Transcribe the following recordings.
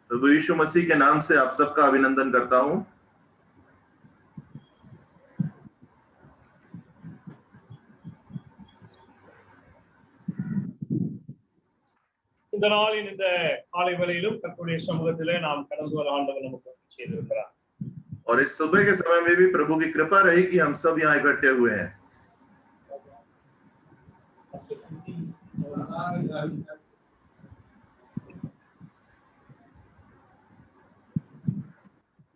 प्रभु यीशु मसीह के नाम से आप सबका अभिनंदन करता हूं। இந்த நாளின் இந்த காலை வேளையிலும் கர்த்தருடைய சமூகத்திலே நாம் கடந்து வர ஆண்டவர் நமக்கு செய்திருக்கிறார்। और इस सुबह के समय में भी प्रभु की कृपा रही कि हम सब यहाँ इकट्ठे हुए हैं।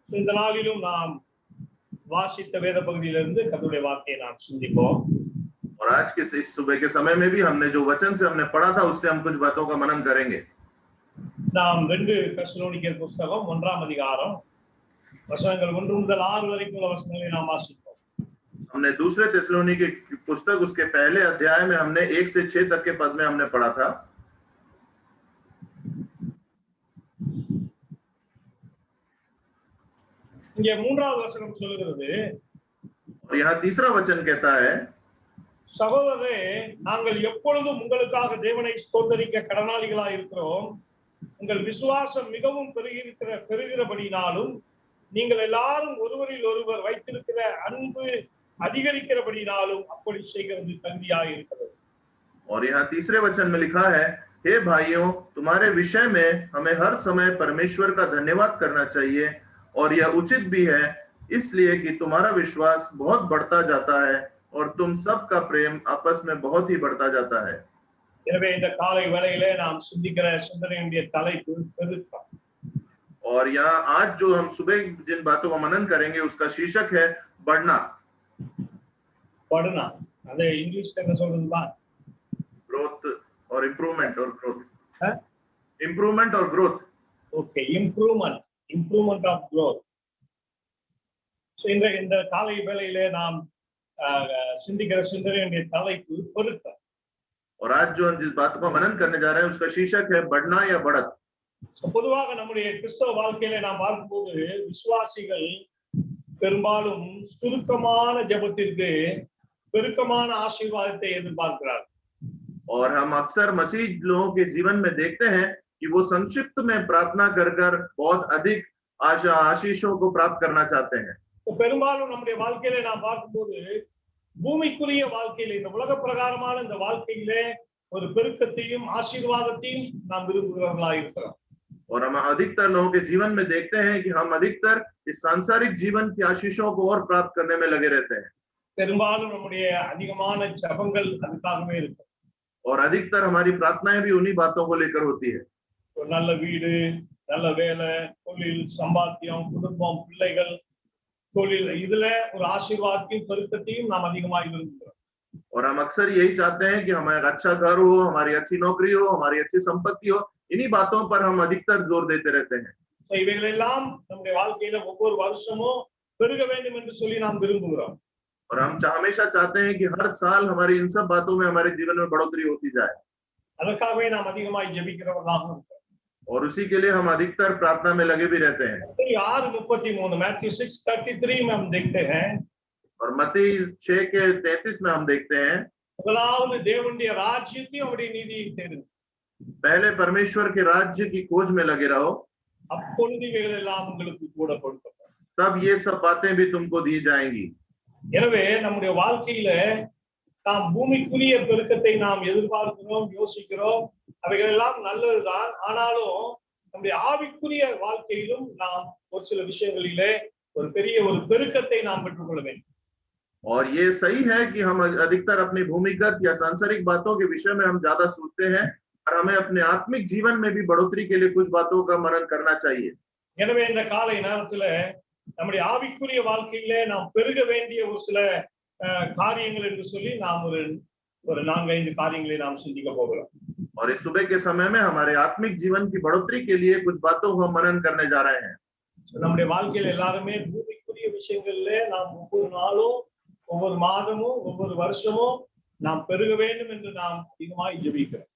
இந்த நாளிலும் நாம் வாசித்த வேத பகுதியிலிருந்து கர்த்தருடைய வார்த்தையை நாம் சிந்திப்போம்। और आज के इस सुबह के समय में भी हमने जो वचन से हमने पढ़ा था उससे हम कुछ बातों का मनन करेंगे। நாம் 2 தெசலோனிக்கேயர் புத்தகம் 1ஆம் அதிகாரம் வசனங்கள் 1 முதல் 6 வரைக்கும் உள்ள வசனங்களை நாம் வாசிப்போம்। हमने दूसरे तेसलोनिके की पुस्तक उसके पहले अध्याय में हमने 1 से 6 तक के पद में हमने पढ़ा था। இங்கே 3வது வசனம் சொல்கிறது, और यहाँ तीसरा वचन कहता है, சகோதரரே நாங்கள் எப்பொழுதும் உங்களுக்காக தேவனை ஸ்தோத்தரிக்க கடனாளிகளாய் இருக்கிறோம்। உங்கள் விசுவாசம் மிகவும் பெருகிறபடினாலும் நீங்கள் எல்லாரும் ஒருவரில் ஒருவர் வைத்திருக்கிற அன்பு அதிகரிக்கிறபடினாலும் அப்படி செய்கிறது தகுதியாய் இருக்கிறது। और यहाँ तीसरे वचन में लिखा है, हे भाइयों तुम्हारे विषय में हमें हर समय परमेश्वर का धन्यवाद करना चाहिए और यह उचित भी है, इसलिए कि तुम्हारा विश्वास बहुत बढ़ता जाता है और तुम सबका प्रेम आपस में बहुत ही बढ़ता जाता है। எனவே இந்த காலை வேளையிலே நாம் சிந்திக்கிற சிந்தனையுடைய தலைப்பு பெருக்கம்। और यहाँ आज जो हम सुबह जिन बातों का मनन करेंगे उसका शीर्षक है बढ़ना। बढ़ना அது இங்கிலீஷ்ல என்ன சொல்றதுமா? ग्रोथ और इम्प्रूवमेंट और ग्रोथ। इम्प्रूवमेंट और growth. Okay, improvement of growth. So இந்த காலை வேளையிலே நாம் சிந்திக்கிற சிந்தனையுடைய தலைப்பு பெருக்கம்। और आज जो हम जिस बात को मनन करने जा रहे हैं उसका शीर्षक है बढ़ना या बढ़त। பொதுவாக நம்முடைய கிறிஸ்தவ வாழ்க்கையில நாம் பார்க்கும்போது விசுவாசிகள் பெரும்பாலும் சுருக்கமான ஜெபத்திற்கு பெருக்கமான ஆசீர்வாதத்தை எதிர்பார்க்கிறார்கள்। और हम अक्सर मसीह लोगों के जीवन में देखते हैं कि वो संक्षिप्त में प्रार्थना कर बहुत अधिक आशीषों को प्राप्त करना चाहते हैं। பெரும்பாலும் நம்முடைய வாழ்க்கையில நாம் பார்க்கும்போது பூமிக்குரிய வாழ்க்கையில இந்த உலக பிரகாரமான இந்த வாழ்க்கையிலே ஒரு பெருக்கத்தையும் ஆசீர்வாதத்தையும் நாம் விரும்புகிறவர்களாக இருக்கிறோம்। और हम अधिकतर लोगों के जीवन में देखते हैं कि हम अधिकतर इस सांसारिक जीवन की आशीषों को और प्राप्त करने में लगे रहते हैं। பெரும்பாலும் நம்முடைய அதிகமான ஜெபங்கள் அதுக்காகவே இருக்கு। और अधिकतर हमारी प्रार्थनाएं भी उन्हीं बातों को लेकर होती है। ஒரு நல்ல வீடு, நல்ல வேலை, தொழில், சம்பாத்தியம், குடும்பம், பிள்ளைகள், தொழில், இதுல ஒரு ஆசீர்வாதத்தையும் பெருக்கத்தையும் நாம் அதிகமாக விரும்புகிறோம்। और हम अक्सर यही चाहते हैं कि हमारा अच्छा घर हो, हमारी अच्छी नौकरी हो, हमारी अच्छी संपत्ति हो, इन्हीं बातों पर हम अधिकतर जोर देते रहते हैं। இவைகள் எல்லாம் நம்முடைய வாழ்க்கையில ஒவ்வொரு வருஷமும் பெருக வேண்டும் என்று சொல்லி நாம் விரும்புகிறோம்। और हम हमेशा चाहते हैं कि हर साल हमारी इन सब बातों में हमारे जीवन में बढ़ोतरी होती जाए। அதற்காகவே நாம் அதிகமாக ஜெபிக்கிறவர்களாக இருக்கிறோம்। और उसी के लिए हम अधिकतर प्रार्थना में लगे भी रहते हैं। 6:33 मैथ्यू 6:33 में हम देखते हैं, और मत्ती 6 के 33 में हम देखते हैं, முதலாவது தேவனுடைய ராஜ்யத்தையும் அவருடைய நீதியையும் தேடுங்கள், पहले परमेश्वर के राज्य की खोज में लगे रहो, அப்பொழுது இவைகள் எல்லாம் உங்களுக்கு கூட கொடுக்கப்படும், तब ये सब बातें भी तुमको दी जाएंगी। எனவே நம்முடைய வாழ்க்கையில நாம் பூமிக்குரிய பெருக்கத்தை நாம் எதிர்பார்க்கிறோம், யோசிக்கிறோம், அவைகள் எல்லாம் நல்லதுதான்। ஆனாலும் நம்முடைய ஆவிக்குரிய வாழ்க்கையிலும் நாம் ஒரு சில விஷயங்களிலே ஒரு பெரிய ஒரு பெருக்கத்தை நாம் பெற்றுக்கொள்ள வேண்டும்। और ये सही है कि हम अधिकतर अपनी भूमिगत या सांसारिक बातों के विषय में हम ज्यादा सोचते हैं और हमें अपने आत्मिक जीवन में भी बढ़ोतरी के लिए कुछ बातों का मनन करना चाहिए। எனவே இந்த காலை நேரத்துல நம்முடைய ஆவிக்குரிய வாழ்க்கையிலே நாம் பெருக வேண்டிய ஒரு சில காரியங்கள் என்று சொல்லி நாம் ஒரு 4-5 காரியங்களை நாம் சிந்திக்க போகிறோம்। और इस सुबह के समय में हमारे आत्मिक जीवन की बढ़ोतरी के लिए कुछ बातों को हम मनन करने जा रहे हैं। நம்முடைய வாழ்க்கையில எல்லாருமே பூமிக்குரிய விஷயங்கள்ல நாம் ஒவ்வொரு நாளும், ஒவ்வொரு மாதமும், ஒவ்வொரு வருஷமும் நாம் பெருக வேண்டும் என்று நாம் அதிகமாக ஜெபிக்கிறோம்।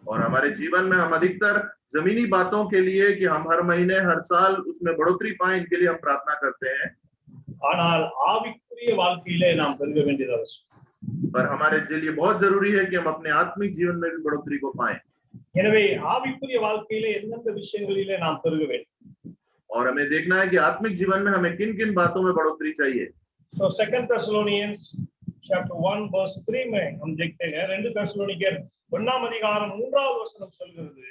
और हमारे जीवन में हम अधिकतर जमीनी बातों के लिए कि हम हर महीने हर साल उसमें बढ़ोतरी पाएं, इनके लिए हम प्रार्थना करते हैं। ஆனால் ஆவிக்குரிய வாழ்க்கையிலே நாம் பெருக வேண்டியது அவசியம்। पर हमारे लिए बहुत जरूरी है कि हम अपने आत्मिक जीवन में भी बढ़ोतरी को पाएं। எனவே ஆவிக்குரிய வாழ்க்கையிலே எந்தெந்த விஷயங்களிலே நாம் பெருக வேண்டும். और हमें देखना है कि आत्मिक जीवन में हमें किन किन बातों में बढ़ोतरी चाहिए। So 2 Thessalonians chapter 1 verse 3 में हम देखते हैं 2 தெசலோனிக்கர் 1ஆம் அதிகாரம் 3வது வசனம் சொல்கிறது,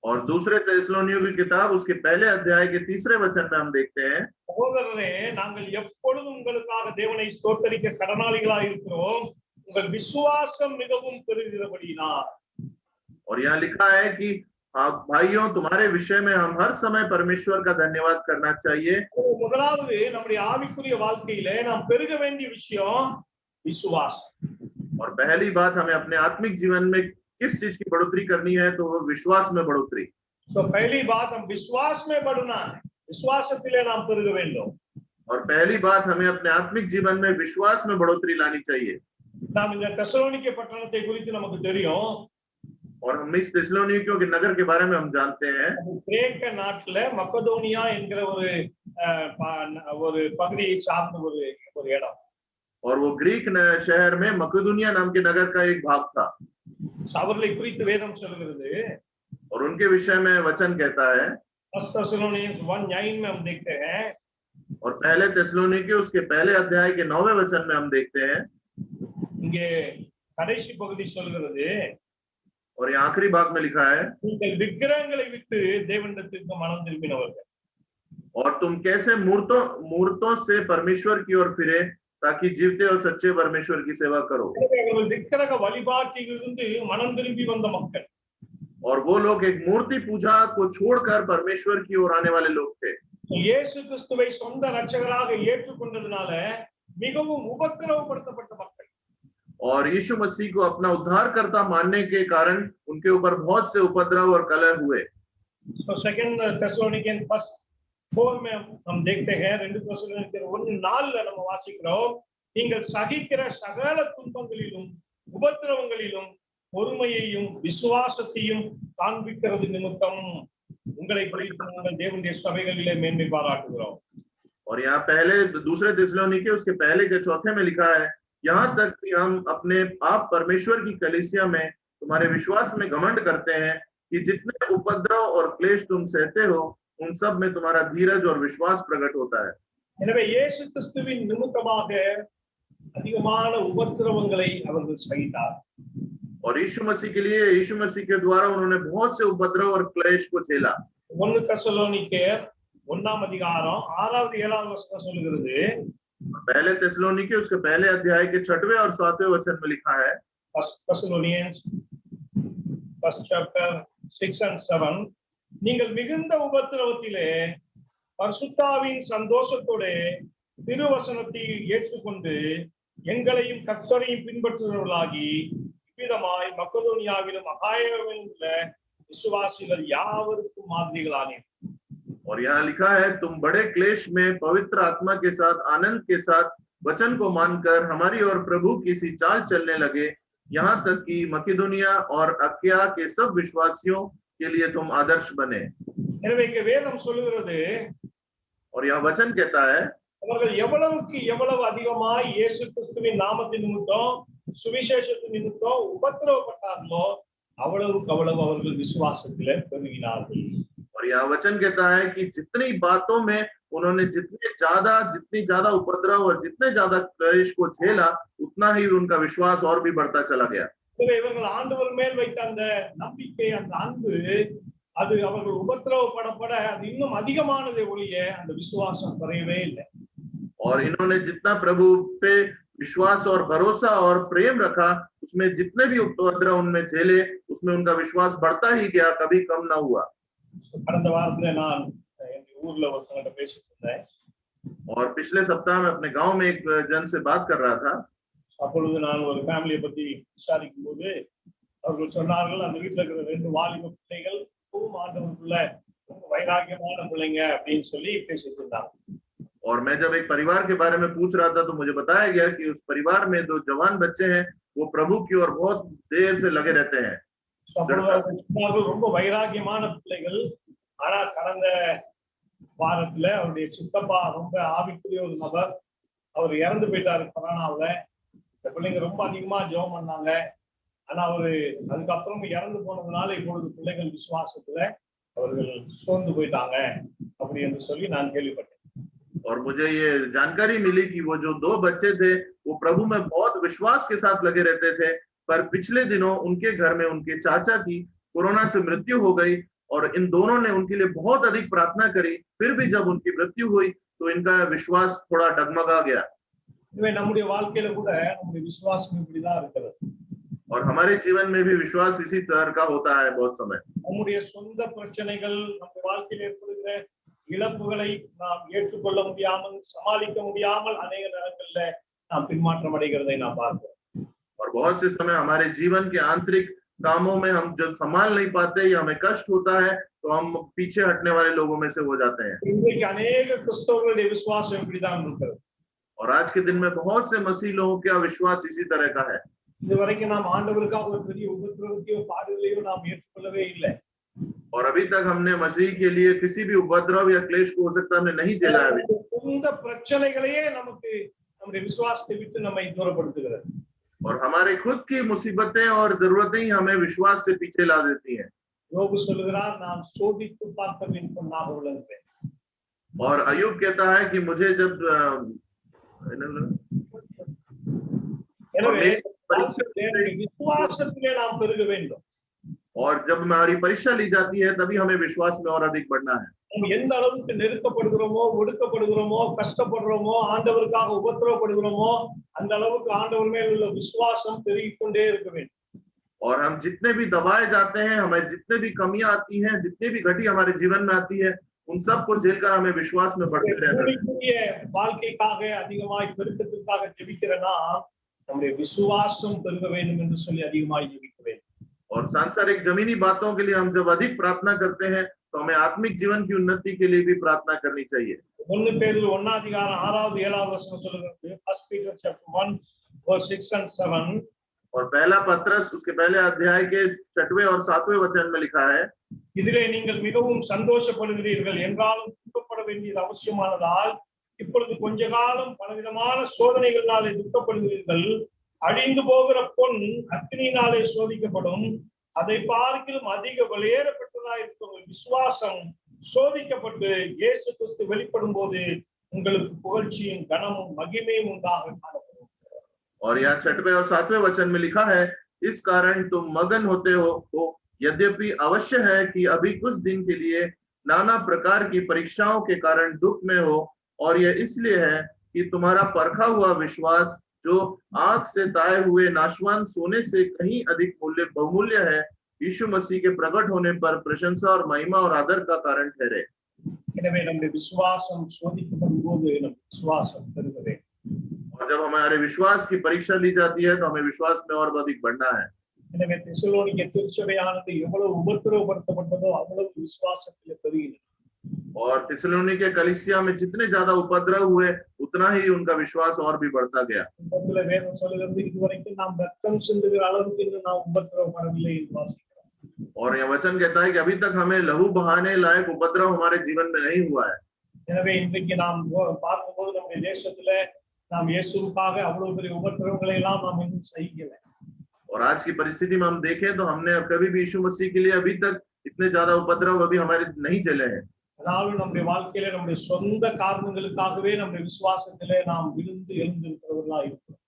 और दूसरे थिस्सलुनीकियों की किताब उसके पहले अध्याय के 3 वचन में हम देखते हैं, சகோதரரே நாங்கள் எப்பொழுதும் உங்களுக்காக தேவனை ஸ்தோத்தரிக்க கடனாளிகளாய் இருக்கிறோம், உங்கள் விசுவாசம் மிகவும் பெருகிறபடியினால். और यहाँ लिखा है कि भाइयों तुम्हारे विषय में हम हर समय परमेश्वर का धन्यवाद करना चाहिए। முதலாவது நம்முடைய ஆவிக்குரிய வாழ்க்கையிலே நாம் பெருக வேண்டிய விஷயம் விசுவாசம். और पहली बात हमें अपने आत्मिक जीवन में किस चीज की बढ़ोतरी करनी है, तो वो विश्वास में बढ़ोतरी। So पहली बात हम विश्वास में बढ़ना है, விசுவாசத்திலே நாம் பெருக வேண்டும். और पहली बात हमें अपने आत्मिक जीवन में विश्वास में बढ़ोतरी लानी चाहिए। நாம் இந்த தெசலோனிக்கே பட்டணத்தை குறித்து நமக்கு தெரியும். और हम इस थिस्सलुनीकियों के नगर के बारे में हम जानते हैं। கிரேக்க நாட்டுல மக்கதோனியா என்கிற ஒரு பகுதியை சார்ந்த ஒரு இடம். और वो ग्रीक शहर में मकेदोनिया नाम के नगर का एक भाग था। அவர்களை குறித்து வேதம் சொல்கிறது, और उनके विषय में वचन कहता है, 1 Thessalonians 1:9 में हम देखते हैं, और पहले थिस्सलुनीकी उसके पहले अध्याय के 9वें वचन में हम देखते हैं, இங்கே கடைசி பகுதி சொல்கிறது, और ये आखिरी भाग में लिखा है, நீங்கள் விக்கிரகங்களை விட்டு தேவனிடத்திற்கு மனம் திரும்பினவர்கள், और तुम कैसे मूर्तों से परमेश्वर की ओर फिरे ताकि जीवते और सच्चे परमेश्वर की सेवा करो। அவர்கள் விக்கிரக வழிபாட்டிலிருந்து மனம் திரும்பி வந்த மக்கள். और वो लोग एक मूर्ति पूजा को छोड़कर परमेश्वर की ओर आने वाले लोग थे। இயேசு கிறிஸ்துவை சொந்த இரட்சகராக ஏற்றுக்கொண்டதனால மிகவும் உபத்திரவப்படுத்தப்பட்ட மக்கள். और यीशु मसीह को अपना उद्धारकर्ता मानने के कारण उनके ऊपर बहुत से उपद्रव और कलह हुए। So 2 Thessalonians 4 में हम देखते हैं, 2 தெசலோனிக்கர் 1:4 நம்ம வாசிக்கிறோம், நீங்கள் சகிக்கிற சகல துன்பங்களிலும் உபத்திரவங்களிலும் பொறுமையையும் விசுவாசத்தையும் காண்பிக்கிறது நிமித்தம் உங்களை குறித்து நாங்கள் தேவனுடைய சபைகளிலே மேன்மை பாராட்டுகிறோம். और यहाँ पहले दूसरे थिस्सलुनीकी उसके पहले के चौथे में लिखा है, यहाँ तक कि हम अपने आप परमेश्वर की कलीसिया में तुम्हारे विश्वास में घमंड करते हैं कि जितने उपद्रव और क्लेश तुम सहते हो उन सब में तुम्हारा धीरज और विश्वास प्रकट होता है। எனவே இயேசு கிறிஸ்துவின் நிமித்தமாக அதிகமான உபத்திரவங்களை அவர்கள் சகித்தார். और यीशु मसीह के लिए यीशु मसीह के द्वारा उन्होंने बहुत से उपद्रव और क्लेश को झेला। 1 தெசலோனிக்கர் 1ஆம் அதிகாரம் 6வது 7வது வசனம் சொல்கிறது, पहले थिस्सलुनीकी उसके पहले अध्याय के 6वें और 7वें वचन में लिखा है, 1 Thessalonians 1st chapter 6 and 7, நீங்கள் மிகுந்த உபத்திரவத்திலே பரிசுத்தாவின் சந்தோஷத்தோடு திருவசனத்தை ஏற்றுக்கொண்டு எங்களையும் கர்த்தரையும் பின்பற்றுகிறவர்களாகி இவ்விதமாய் மக்கதோனியாவிலும் அகாயாவிலும் உள்ள விசுவாசிகள் யாவருக்கும் மாதிரிகளானீர். और यहाँ लिखा है, तुम बड़े क्लेश में पवित्र आत्मा के साथ आनंद के साथ वचन को मानकर हमारी और प्रभु की सी चाल चलने लगे, यहाँ तक कि मकिदुनिया और अकिया के सब विश्वासियों के लिए तुम आदर्श बने। எனவே இங்கே வேதம் சொல்லுகிறது, और यहाँ वचन कहता है, அவர்கள் எவ்வளவுக்கு எவ்வளவு அதிகமாய் இயேசு கிறிஸ்துவின் நாமத்தின் நிமித்தம் சுவிசேஷத்தின் நிமித்தம் உபத்திரவப்பட்டார்களோ அவ்வளவுக்கு அவ்வளவு அவர்கள் விசுவாசத்திலே பெருகினார்கள். और यहाँ वचन कहता है कि जितनी बातों में उन्होंने जितनी ज्यादा उपद्रव और जितने ज्यादा क्लेश को झेला उतना ही उनका विश्वास और भी बढ़ता चला गया। இவர்கள் ஆண்டவர் மேல் வைத்த அந்த நம்பிக்கை, அந்த அன்பு, அது அவர்கள் உபத்திரவப்படப்பட அது இன்னும் அதிகமானதை ஒழிய அந்த விசுவாசம் குறையவே இல்லை. और इन्होंने जितना प्रभु पे विश्वास और भरोसा और प्रेम रखा, उसमें जितने भी उपद्रव उनमें झेले उसमें उनका विश्वास बढ़ता ही गया, कभी कम ना हुआ। கடந்த வாரத்துல நான் எங்க ஊர்ல ஒருத்தவங்க பேசிட்டு இருந்தேன். और पिछले सप्ताह में अपने गांव में एक जन से बात कर रहा था। அப்பொழுது நான் ஒரு ஃபேமிலியை பத்தி விசாரிக்கும் போது அவர்கள் சொன்னார்கள், அந்த வீட்டுல இருக்கிற 2 வாலிப பிள்ளைகள் ஆண்டவருக்குள்ள வைராக்கியமான பிள்ளைங்க அப்படின்னு சொல்லி பேசிட்டு இருந்தாங்க. और मैं जब एक परिवार के बारे में पूछ रहा था तो मुझे बताया गया कि उस परिवार में 2 जवान बच्चे हैं, वो प्रभु की ओर बहुत देर से लगे रहते हैं। ரொம்ப வைராக்கியமான பிள்ளைகள். ஆனா கடந்த வாரத்துல அவருடைய சித்தப்பா ரொம்ப ஆவிக்குரிய ஒரு நபர், அவர் இறந்து போயிட்டாரு கொரோனாவுல. இந்த பிள்ளைங்க ரொம்ப அதிகமா ஜெபம் பண்ணாங்க. ஆனா அவரு அதுக்கப்புறம் இறந்து போனதுனால இப்பொழுது பிள்ளைகள் விசுவாசத்துல அவர்கள் சோர்ந்து போயிட்டாங்க அப்படி என்று சொல்லி நான் கேள்விப்பட்டேன். और मुझे ये जानकारी मिली कि वो जो 2 बच्चे थे वो प्रभु में बहुत विश्वास के साथ लगे रहते थे, पर पिछले दिनों उनके घर में उनके चाचा की कोरोना से मृत्यु हो गई और इन दोनों ने उनके लिए बहुत अधिक प्रार्थना करी। फिर भी जब उनकी मृत्यु हुई तो इनका विश्वास थोड़ा डगमगा गया। இதுவே நம்முடைய வாழ்க்கையில கூட நம்முடைய விசுவாசம் இப்படிதான் இருக்கிறது. और हमारे जीवन में भी विश्वास इसी तरह का होता है बहुत समय। நம்முடைய சொந்த பிரச்சனைகள் நம்முடைய வாழ்க்கையில் ஏற்படுகிற இழப்புகளை நாம் ஏற்றுக்கொள்ள முடியாமல் சமாளிக்க முடியாமல் अनेक நேரங்கள்ல நாம் பின்மாற்றம் அடைகிறதை நாம் பார்க்கிறோம். और बहुत से समय हमारे जीवन के आंतरिक कामों में हम जब संभाल नहीं पाते या हमें कष्ट होता है तो हम पीछे हटने वाले लोगों में से हो जाते हैं। இன்றைக்கு अनेक கிறிஸ்தவர்களுடைய விசுவாசம் இப்படிதான் இருக்கிறது. और आज के दिन में बहुत से मसीह लोगों का विश्वास इसी तरह का है। இதுவரைக்கும் நாம் ஆண்டவருக்காக ஒரு பெரிய உபத்திரவத்தையோ பாடுகளையோ நாம் ஏற்றுக்கொள்ளவே இல்லை. और अभी तक हमने मसीह के लिए किसी भी उपद्रव या क्लेश को हो सकता हमने नहीं झेला है। இந்த பிரச்சனைகளையே நமக்கு நம்முடைய விசுவாசத்தை விட்டு நம்மை தூரப்படுத்துகிறது. और हमारे खुद की मुसीबतें और जरूरतें ही हमें विश्वास से पीछे ला देती हैं। யோபு சொல்லுகிறார் நான் சோதித்து பார்த்தபின் பொன்னாக விளங்குவேன். और अय्यूब कहता है कि मुझे जब எனவே விசுவாசத்திலே நாம் பெருக வேண்டும். और जब हमारी परीक्षा ली जाती है तभी हमें विश्वास में और अधिक बढ़ना है। हम எந்த அளவுக்கு நெருக்கப்படுகிறோமோ ஒடுக்கப்படுகிறோமோ கஷ்டப்படுறோமோ ஆண்டவருக்காக உபத்திரவப்படுகிறோமோ அந்த அளவுக்கு ஆண்டவர் மேல் உள்ள விசுவாசம் பெருகிக்கொண்டே இருக்க வேண்டும். और हम जितने भी दबाए जाते हैं, हमें जितने भी कमियां आती हैं, जितने भी घटी हमारे जीवन में आती है, उन सब को झेलकर हमें विश्वास में बढ़ते रहना है। வாழ்க்கைக்காக அதிகமாய் பெருக்கத்துக்காக ஜெபிக்கிறனா நம்முடைய விசுவாசம் பெருக வேண்டும் என்று சொல்லி அதிகமாய் ஜெபிக்க வேண்டும். और सांसारिक जमीनी बातों के लिए हम जब अधिक प्रार्थना करते हैं तो हमें आत्मिक जीवन की उन्नति के लिए भी प्रार्थना करनी चाहिए। 1 பேதுரு 1 அதிகாரம் 6வது 7வது வசனம் சொல்லுகிறது. 1 Peter chapter 1 verse 6 and 7 और पहला पत्रस उसके पहले अध्याय के 6वें और 7वें वचन में लिखा है, இதிலே நீங்கள் மிகவும் சந்தோஷப்படுகிறீர்கள் என்றாலும் துக்கப்பட வேண்டியது அவசியமானதால் இப்பொழுது கொஞ்ச காலம் பலவிதமான சோதனைகளினாலே துக்கப்படுகிறீர்கள். அழிந்து போகிற பொன் அக்கினியினாலே சோதிக்கப்படும், அதை பார்க்கிலும் அதிக விலையேறப்பட்டதா இருக்கும் விசுவாசம் சோதிக்கப்பட்டு இயேசு கிறிஸ்து வெளிப்படும் போது உங்களுக்கு புகழ்ச்சியும் கனமும் மகிமையும் உண்டாக காணப்படும். और यहाँ 6वें और 7वें वचन में लिखा है, इस कारण तुम मगन होते हो यद्यपि अवश्य है कि अभी कुछ दिन के लिए नाना प्रकार की परीक्षाओं के कारण दुख में हो, और यह इसलिए है कि तुम्हारा परखा हुआ विश्वास जो आग से ताए हुए नाशवान सोने से कहीं अधिक बहुमूल्य है, यीशु मसीह के प्रकट होने पर प्रशंसा और महिमा और आदर का कारण ठहरे। எனவே நம்முடைய விசுவாசம் சோதிக்கப்படும் போது நம் விசுவாசம் பெருக வேண்டும். और जब हमारे विश्वास की परीक्षा ली जाती है तो हमें विश्वास में और अधिक बढ़ना है। எனவே தெசலோனிக்கே திருச்சபையானது எவ்வளவு உபத்திரவப்படுத்தப்பட்டதோ அவ்வளவு விசுவாசத்திலே பெருகினது. और थिस्सलुनीके कलीसिया में जितने ज्यादा उपद्रव हुए उतना ही उनका विश्वास और भी बढ़ता गया। வேதம் சொல்லுகிறது இதுவரைக்கும் நாம் ரத்தம் சிந்துகிற அளவுக்கு நாம் உபத்திரவப்படவில்லை என்று வாசிக்கிறோம். और यह वचन कहता है कि अभी तक हमें लहू बहाने लायक उपद्रव हमारे जीवन में नहीं हुआ है। எனவே இன்றைக்கு நாம் பார்க்கும்போது நம்முடைய தேசத்துல நாம் இயேசுவுக்காக அவ்வளவு பெரிய உபத்திரவங்களை எல்லாம் நாம் இன்னும் சகிக்கல। और आज की परिस्थिति में हम देखें तो हमने कभी भी यीशु मसीह के लिए अभी तक इतने ज्यादा उपद्रव अभी हमारे नहीं चले हैं। ஆனாலும் நம்முடைய வாழ்க்கையில நம்முடைய சொந்த காரணங்களுக்காகவே நம்முடைய விசுவாசத்திலே நாம் விழுந்து எழுந்திருக்கிறவர்களா இருக்கிறோம்।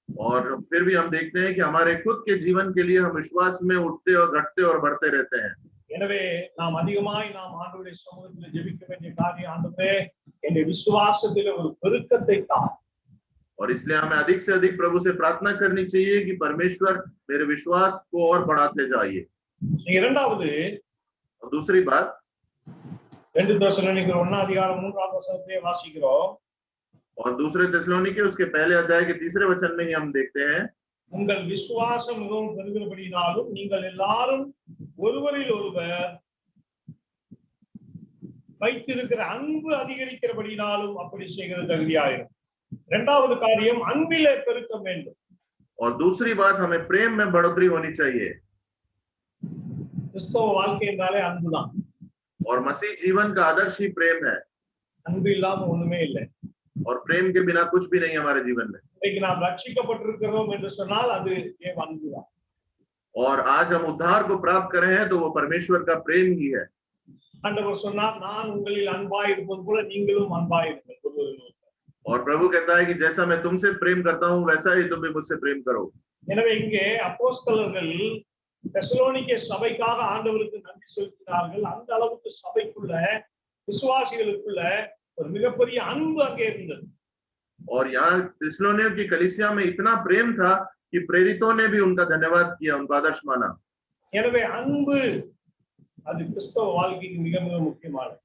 और फिर भी हम देखते हैं कि हमारे खुद के जीवन के लिए हम विश्वास में उठते और घटते और बढ़ते रहते हैं। எனவே நாம் அதிகமாய் நாம் ஆண்டவருடைய சமூகத்தில் ஜெபிக்க வேண்டிய காரியம் ஆண்டவரே என்னுடைய விசுவாசத்திலே ஒரு பெருக்கத்தை தார்। और इसलिए हमें अधिक से अधिक प्रभु से प्रार्थना करनी चाहिए कि परमेश्वर मेरे विश्वास को और बढ़ाते जाइए। இரண்டாவது दूसरी बात 2 தெசலோனிக்கர் 1 அதிகாரம் 3வது வசனத்திலே வாசிக்கிறோம்। और दूसरे थिस्सलुनीके उसके पहले अध्याय के 3रे वचन में ही हम देखते हैं, உங்கள் விசுவாசம் மிகவும் பெருகிறபடினாலும் நீங்கள் எல்லாரும் ஒருவரில் ஒருவர் வைத்திருக்கிற அன்பு அதிகரிக்கிறபடினாலும் அப்படி செய்கிறது தகுதியாயிரும்। இரண்டாவது காரியம் அன்பிலே பெருக்க வேண்டும்। और दूसरी बात हमें प्रेम में बढ़ोतरी होनी चाहिए। கிறிஸ்தவ வாழ்க்கை என்றாலே அன்புதான்। और मसीह जीवन का आदर्श ही प्रेम है। அன்பு இல்லாம ஒண்ணுமே இல்லை। और प्रेम के बिना कुछ भी नहीं हमारे जीवन में। இன்னைக்கு நாம் ரட்சிக்கப்பட்டிருக்கிறோம் என்று சொன்னால் அது தேவ அன்புதான்। और आज हम उद्धार को प्राप्त करे हैं तो वो परमेश्वर का प्रेम ही है। ஆண்டவர் சொன்னார், நான் உங்களில் அன்பாய் இருப்பது போல நீங்களும் அன்பாய் இருங்கள். और प्रभु कहता है कि जैसा मैं तुमसे प्रेम करता हूँ वैसा ही तुम भी मुझसे प्रेम करो। எனவே இங்கே அப்போஸ்தலர்கள் தெசலோனிக்கே சபைக்காக ஆண்டவருக்கு நன்றி செலுத்தினார்கள். அந்த அளவுக்கு சபைக்குள்ள விசுவாசிகளுக்குள்ள ஒரு மிகப்பெரிய அன்பு அங்கே இருந்தது. और यहाँ थिस्सलुनीके की कलीसिया में इतना प्रेम था कि प्रेरितों ने भी उनका धन्यवाद किया, उनका आदर्श माना। எனவே அன்பு அது கிறிஸ்தவ வாழ்க்கைக்கு மிக மிக முக்கியமானது.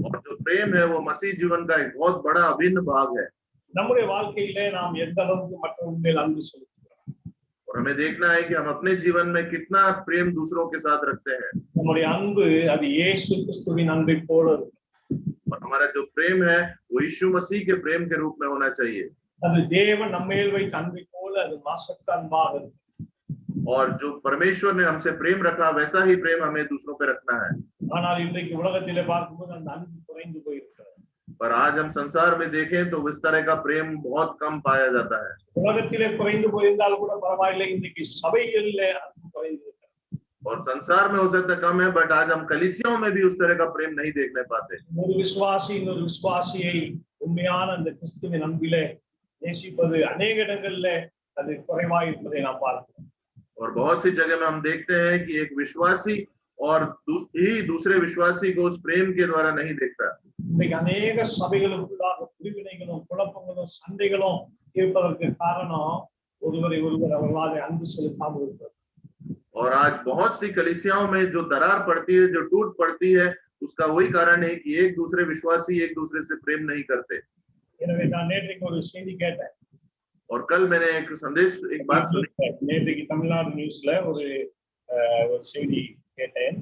और जो प्रेम है वो मसीह जीवन का एक बहुत बड़ा अभिन्न भाग है। நம்முடைய வாழ்க்கையிலே நாம் எந்த அளவுக்கு மற்றவர்கள் மேல் அன்பு செலுத்துகிறோம். और हमें देखना है कि हम अपने जीवन में कितना प्रेम दूसरों के साथ रखते हैं। நம்முடைய அன்பு அது இயேசு கிறிஸ்துவின் அன்பை போல இருக்கும். और हमारा जो प्रेम है वो यीशु मसीह के प्रेम के रूप में होना चाहिए। அது தேவன் நம்மேல் வைத்த அன்பை போல அது மாசற்ற அன்பாக இருக்கும். और जो परमेश्वर ने हमसे प्रेम रखा वैसा ही प्रेम हमें दूसरों पे रखना है। ஆனால் இன்றைக்கு உலகத்திலே பார்க்கும்போது அந்த அன்பு குறைந்து போயிருக்கிறது. पर आज हम संसार में देखें तो इस तरह का प्रेम बहुत कम पाया जाता है। உலகத்திலே குறைந்து போயிருந்தால் கூட பரவாயில்லை, இன்றைக்கு சபைகளிலே அன்பு குறைந்து இருக்கிறது. और संसार में हो सकता कम है, बट आज हम कलीसियाओं में भी उस तरह का प्रेम नहीं देखने पाते। ஒரு விசுவாசி இன்னொரு விசுவாசியை உண்மையான அந்த கிறிஸ்துவின் அன்பிலே நேசிப்பது அநேக இடங்களிலே அது குறைவாக இருப்பதை நாம் பார்க்கிறோம். और बहुत सी जगह में हम देखते हैं कि एक विश्वासी और दूसरे विश्वासी को उस प्रेम के द्वारा नहीं देखता। இன்னைக்கு அநேக சபைகளுக்குள்ளாக பிரிவினைகளும் குழப்பங்களும் சண்டைகளும் இருப்பதற்கு காரணம் ஒருவரை ஒருவர் அவர்களாக அன்பு செலுத்தாமல் இருப்பது। और आज बहुत सी कलीसियाओं में जो दरार पड़ती है, जो टूट पड़ती है, उसका वही कारण है कि एक दूसरे विश्वासी एक दूसरे से प्रेम नहीं करते। எனவே நான் நேற்றைக்கு ஒரு செய்தி கேட்டேன்। और कल मैंने एक संदेश, एक बात सुनी। நேற்றைக்கு தமிழ்நாடு நியூஸ்ல ஒரு செய்தி கேட்டேன்।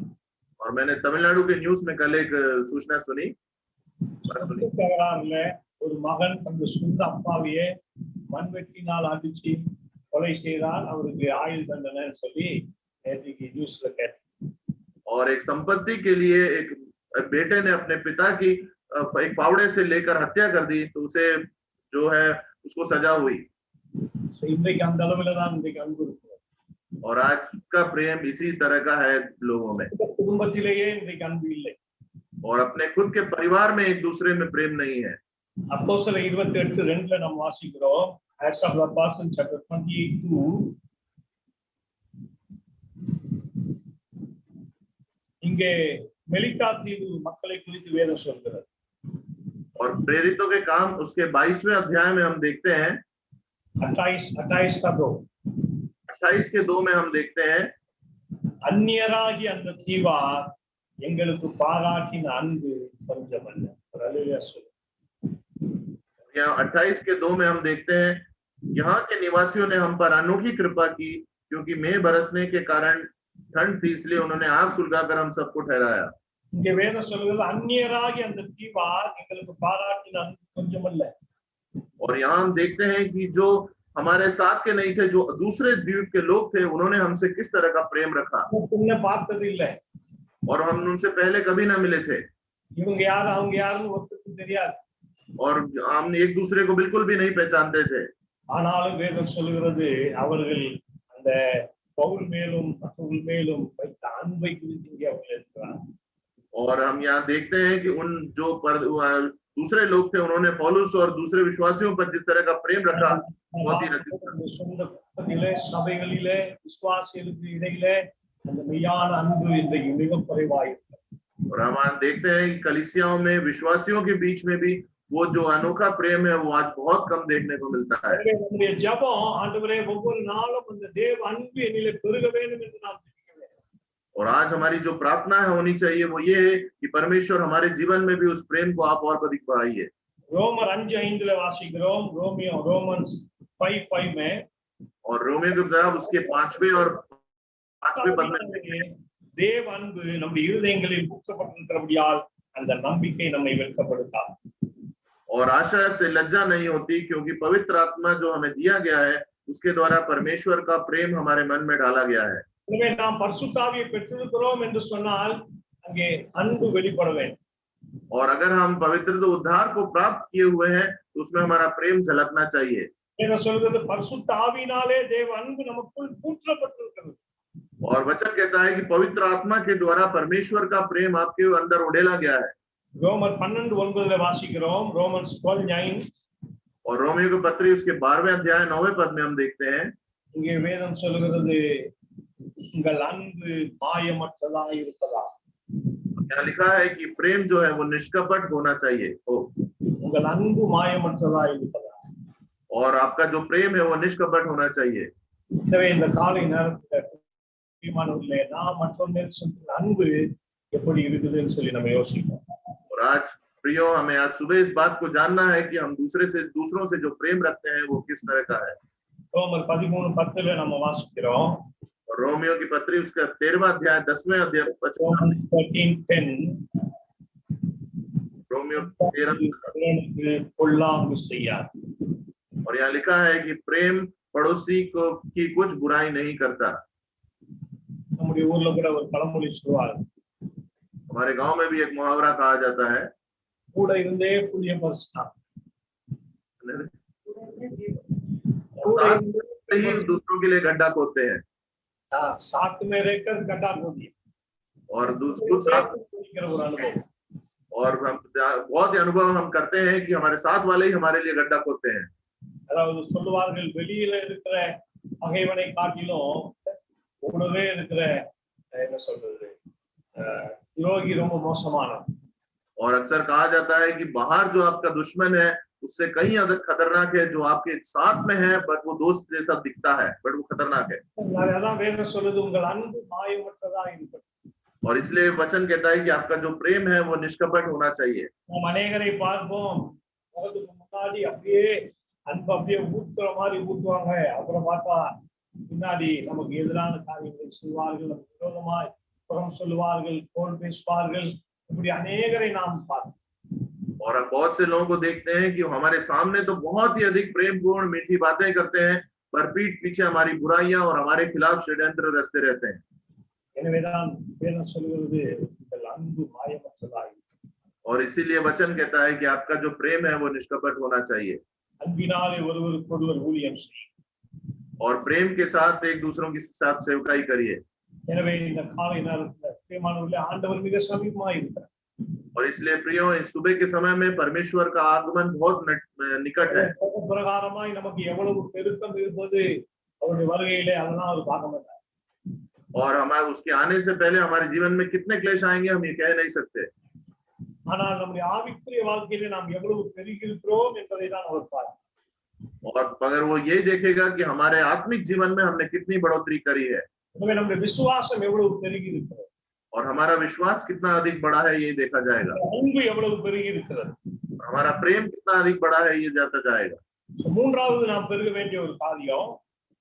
और मैंने तमिलनाडु के न्यूज़ में कल एक सूचना सुनी। தகராறுல ஒரு மகன் தனது சொந்த அப்பாவையே மண்வெட்டினால் அடிச்சு கொலை செய்தால் அவருக்கு ஆயுள் தண்டனை சொல்லி நேற்றைக்கு நியூஸ்ல கேட்டேன்। और एक संपत्ति के लिए एक बेटे ने अपने पिता की एक फावड़े से लेकर हत्या कर दी, तो उसे जो है उसको सजा हुई। இன்றைக்கு அந்த அளவுல தான் இன்றைக்கு அன்பு இருக்கு। और आज का प्रेम इसी तरह का है लोगों में। குடும்பத்திலேயே இன்றைக்கு அன்பு இல்லை। और अपने खुद के परिवार में एक दूसरे में प्रेम नहीं है। அப்போஸ்தலர் 28:2 நாம் வாசிக்கிறோம்। Acts of the Apostles chapter 28:2 இங்கே மெலிதா தீவு மக்களை குறித்து வேதம் சொல்கிறது। और प्रेरितों के काम उसके 22वें अध्याय में हम देखते हैं। 28 के 2 में हम देखते हैं, அந்நியராகி அந்த தீவார் எங்களுக்கு பாராட்டின அன்பு கொஞ்சமல்ல। அல்லேலூயா சொல்லு। यहाँ 28 के 2 में हम देखते हैं, यहाँ के निवासियों ने हम पर अनोखी कृपा की, क्योंकि मेघ बरसने के कारण ठंड थी, इसलिए उन्होंने आग सुलगाकर हम सबको ठहराया। இங்கே வேதம் சொல்கிறது அந்நியராகி அந்த தீவார் எங்களுக்கு பாராட்டின அன்பு கொஞ்சமல்ல। और यहाँ हम देखते हैं कि जो हमारे साथ के नहीं थे, जो दूसरे द्वीप के लोग थे, उन्होंने हमसे किस तरह का प्रेम रखा। तुमने பார்த்தது இல்லை। और हम उनसे पहले कभी ना मिले थे। இவங்க யார் அவங்க யாருன்னு ஒருத்தருக்கும் தெரியாது। और हम एक दूसरे को बिल्कुल भी नहीं पहचानते थे। ஆனாலும் வேதம் சொல்கிறது அவர்கள் அந்த பவுல் மேலும் மற்றவர்கள் மேலும் வைத்த அன்பை குறித்து இங்கே அவங்க எழுதுகிறார்। और हम यहाँ देखते हैं कि उन जो दूसरे लोग थे, उन्होंने पौलुस और दूसरे विश्वासियों पर जिस तरह का प्रेम रखा, बहुत ही अधिक था। சொந்த குடும்பத்திலே சபைகளிலே விசுவாசிகளுக்கு இடையிலே அந்த மெய்யான அன்பு இன்றைக்கு மிக குறைவாயிருக்கிறது। और हम देखते हैं कि कलीसियाओं में विश्वासियों के बीच में भी वो जो अनोखा प्रेम है वो आज बहुत कम देखने को मिलता है। நம்முடைய ஜெபம் ஆண்டவரே ஒவ்வொரு நாளும் அந்த தேவ அன்பு என்னிலே பெருக வேண்டும் என்று நாம் ஜெபிக்க வேண்டும்। और आज हमारी जो प्रार्थना है होनी चाहिए वो ये है कि परमेश्वर हमारे जीवन में भी उस प्रेम को आप और अधिक बढ़ाइए। रोमर 5:5 வாசிக்கிறோம்। रोमन्स 5:5 में और रोमियो की किताब उसके 5वें और 5वें पद में தேவ அன்பு நம்முடைய இருதயங்களில் ஊற்றப்பட்டிருக்கிறபடியால் அந்த நம்பிக்கை நம்மை வெட்கப்படுத்தாது। और आशा से लज्जा नहीं होती, क्योंकि पवित्र आत्मा जो हमें दिया गया है उसके द्वारा परमेश्वर का प्रेम हमारे मन में डाला गया है। எனவே நாம் பரிசுத்த ஆவியை பெற்றிருக்கிறோம் என்று சொன்னால் அங்கே அன்பு வெளிப்பட வேண்டும்। और अगर हम पवित्र उद्धार को प्राप्त किए हुए हैं तो उसमें हमारा प्रेम झलकना चाहिए। வேதம் சொல்கிறது பரிசுத்த ஆவியினாலே தேவ அன்பு நமக்குள் ஊற்றப்பட்டிருக்கிறது। और वचन कहता है कि पवित्र आत्मा के द्वारा परमेश्वर का प्रेम आपके अंदर उड़ेला गया है। ரோமர் 12:9 வாசிக்கிறோம். ரோமன்ஸ் 12:9. और रोमियो की पत्री उसके 12वें अध्याय 9वें पद में हम देखते हैं, இங்கே வேதம் சொல்லுகிறது உங்கள் அன்பு மாயமற்றதா இருப்பதா. यहाँ लिखा है कि प्रेम जो है वो निष्कपट होना चाहिए हो, உங்கள் அன்பு மாயமற்றதா இருப்பதா. और आपका जो प्रेम है वो निष्कपट होना चाहिए। எனவே இந்த காலை நேரத்துல பிரியமானவர்களே, நாம் மற்றவர் மேல் செலுத்துகிற அன்பு எப்படி இருக்குதுன்னு சொல்லி நம்ம யோசிப்போம். और आज प्रियो हमें आज सुबह इस बात को जानना है कि हम दूसरों से जो प्रेम रखते हैं वो किस तरह का है। ரோமர் 13:10 நம்ம வாசிக்கிறோம். और रोमियो की पत्री उसका 13वां अध्याय 10वें अध्याय ரோமன்ஸ் 13:10. रोमियो 13 கொள்ளாங்கு செய்யார். और यहाँ लिखा है कि प्रेम पड़ोसी को की कुछ बुराई नहीं करता। நம்முடைய ஊர்ல கூட ஒரு பழமொழி சொல்வார், हमारे गांव में भी एक मुहावरा कहा जाता है, கூட இருந்தே புளிய பறிச்சான். साथ में ही दूसरों के लिए गड्ढा खोदते हैं, साथ में रहकर गड्ढा खोदिए. और कुछ साथ ஒரு அனுபவம். और हम बहुत ही अनुभव हम करते हैं कि हमारे साथ वाले ही हमारे लिए गड्ढा खोदते हैं। அதாவது சொல்லுவார்கள், வெளியில இருக்கிற பகைவனை காட்டிலும் கூடவே இருக்கிற என்ன சொல்றது துரோகி ரொம்ப மோசமானவன். और अक्सर कहा जाता है कि बाहर जो आपका दुश्मन है उससे कहीं अधिक खतरनाक है जो आपके साथ में है, बट वो दोस्त जैसा दिखता है, बट वो खतरनाक है। அதான் வேதம் சொல்லுது, உங்கள் அன்பு மாயமற்றதா இருக்கட்டும். और इसलिए वचन कहता है कि आपका जो प्रेम है वो निष्कपट होना चाहिए। நாம் அநேகரை பார்ப்போம், முகத்துக்கு முன்னாடி அப்படியே அன்பு அப்படியே ஊத்துற மாதிரி ஊத்துவாங்க, அப்புறம் பார்த்தா பின்னாடி நமக்கு எதிரான காரியங்களை செய்வார்கள், விரோதமாய் புறம் சொல்லுவார்கள், கோல் பேசுவார்கள். இப்படி அநேகரை நாம் பார்ப்போம். और हम बहुत से लोगों को देखते हैं कि हमारे सामने तो बहुत ही अधिक प्रेमपूर्ण मीठी बातें करते हैं, पर पीठ पीछे हमारी बुराइयां और हमारे खिलाफ षड्यंत्र रचते रहते हैं। எனவேதான் வேதம் சொல்கிறது, உங்கள் அன்பு மாயமற்றதாய். और इसीलिए वचन कहता है कि आपका जो प्रेम है वो निष्कपट होना चाहिए। அன்பினாலே ஒருவருக்கொருவர் ஊழியம் செய்யும். और प्रेम के साथ एक दूसरों के साथ सेवकाई करिए। எனவே இந்த காலை நேரத்துல பிரியமானவர்களே, ஆண்டவர் மிக சமீபமா இருக்கிறார். और इसलिए प्रियो इस सुबह के समय में परमेश्वर का आगमन बहुत निकट है। பிரகாரமாய் நமக்கு எவ்வளவு பெருக்கம் இருப்பது அவருடைய வருகையிலே, அதெல்லாம் அவர் பார்க்க மாட்டார். और हमारे उसके आने से पहले हमारे जीवन में कितने क्लेश आएंगे हम ये कह नहीं सकते। ஆனால் நம்முடைய ஆவிக்குரிய வாழ்க்கையிலே நாம் எவ்வளவு பெருகி இருக்கிறோம் என்பதை தான் அவர் பார்க்கிறார். और मगर वो ये देखेगा कि हमारे आत्मिक जीवन में हमने कितनी बढ़ोतरी करी है, எனவே நம்முடைய விசுவாசம் எவ்வளவு பெருகி இருக்கிறது, और हमारा विश्वास कितना अधिक बड़ा है ये देखा जाएगा, அன்பு எவ்வளவு பெருகி இருக்கிறது, हमारा प्रेम कितना अधिक बड़ा है ये जाता जाएगा। மூன்றாவது நாம் பெருக வேண்டிய ஒரு காரியம்,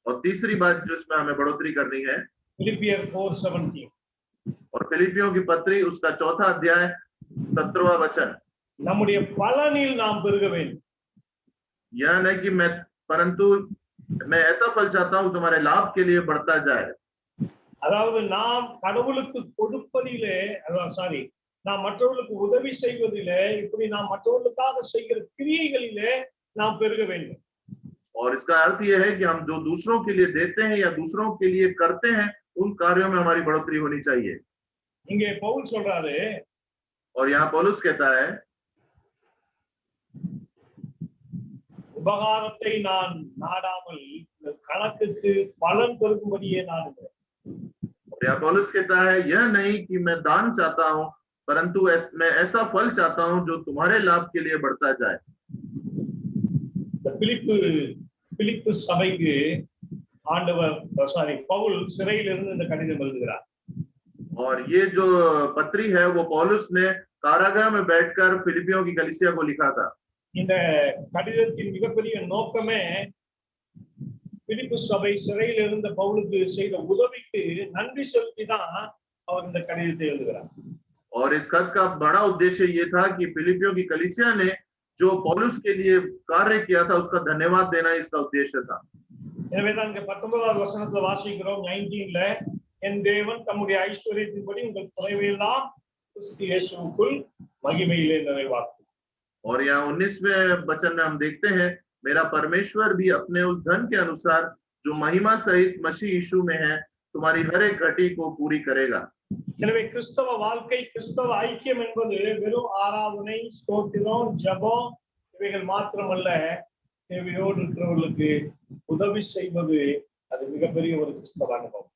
और तीसरी बात जो इसमें हमें बढ़ोतरी करनी है, பிலிப்பியர் 4:17. और फिलिपियों की पत्री उसका 4वां अध्याय 17वां वचन, நம்முடைய பலனில் நாம் பெருக வேண்டும். यह नहीं कि परंतु मैं ऐसा फल चाहता हूं तुम्हारे लाभ के लिए बढ़ता जाए। அதாவது நாம் கடவுளுக்கு கொடுப்பதிலே, அதாவது நாம் மற்றவர்களுக்கு உதவி செய்வதிலே, இப்படி நாம் மற்றவர்களுக்காக செய்கிற கிரியைகளிலே நாம் பெருக வேண்டும். और इसका अर्थ यह है कि हम जो दूसरों के लिए देते हैं या दूसरों के लिए करते हैं उन कार्यों में हमारी बढ़ोतरी होनी चाहिए। இங்கே பவுல் சொல்றாரு, और यहाँ पौलुस कहता है, உபகாரத்தை நான் நாடாமல் கணக்குக்கு பலன் பெருகும்படியே நாடுகிறேன். और यहाँ पौलुस कहता है, यह नहीं कि मैं दान चाहता हूं, परंतु मैं ऐसा फल चाहता हूं जो तुम्हारे लाभ के लिए बढ़ता जाए। பிலிப்பு சபைக்கு ஆண்டவர் பவுல் சிறையில் இருந்து இந்த கடிதம் எழுதுகிறார். और ये जो पत्री है वो पौलुस ने कारागार में बैठकर फिलिपियों की कलीसिया को लिखा था। இந்த கடிதத்தின் மிகப்பெரிய नोकமே பிலிப்பு சபை சிறையில் இருந்த பவுலுக்கு செய்த உதவிக்கு நன்றி செலுத்தி தான் அவர் இந்த கடிதத்தை எழுதுகிறார். और इस खत का बड़ा उद्देश्य ये था कि फिलिपियों की कलीसिया ने जो पौलुस के लिए कार्य किया था उसका धन्यवाद देना इसका उद्देश्य था। எனவேதான் இங்க 19வது வசனத்துல வாசிக்கிறோம், 19ல, என் தேவன் தம்முடைய ஐஸ்வரியத்தின்படி உங்கள் குறைவையெல்லாம் கிறிஸ்து இயேசுவுக்குள் மகிமையிலே நிறைவாக்கும். और यहाँ 19वें वचन में हम देखते हैं, मेरा परमेश्वर भी अपने उस धन के अनुसार जो महिमा सहित मसीह यीशु में है तुम्हारी हर एक घटी को पूरी करेगा। எனவே கிறிஸ்தவ வாழ்க்கை, கிறிஸ்தவ ஐக்கியம் என்பது வெறும் ஆராதனை, ஸ்தோத்திரம், ஜெபம் இவைகள் மாத்திரமல்ல. தேவையோடு இருக்கிறவர்களுக்கு உதவி செய்வது அது மிகப்பெரிய ஒரு கிறிஸ்தவ அனுபவம்.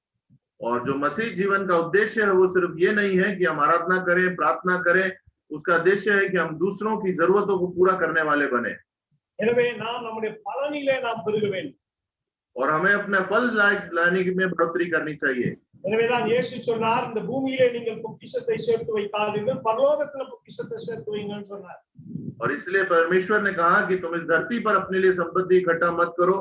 और जो मसीह जीवन का उद्देश्य है वो सिर्फ ये नहीं है कि हम आराधना करें, प्रार्थना करें, उसका उद्देश्य है कि हम दूसरों की जरूरतों को पूरा करने वाले बने। எனவே நாம் நம்முடைய பலனிலே நாம் பெருக வேண்டும். और हमें अपने फल लाने में बढ़ोतरी करनी चाहिए। எனவேதான் இயேசு சொன்னார், இந்த பூமியிலே நீங்கள் பொக்கிஷத்தை சேர்த்து வைக்காதீர்கள், பரலோகத்துல பொக்கிஷத்தை சேர்த்து வைங்கன்னு சொன்னார். और इसलिए परमेश्वर ने कहा कि तुम इस धरती पर अपने लिए संपत्ति इकट्ठा मत करो,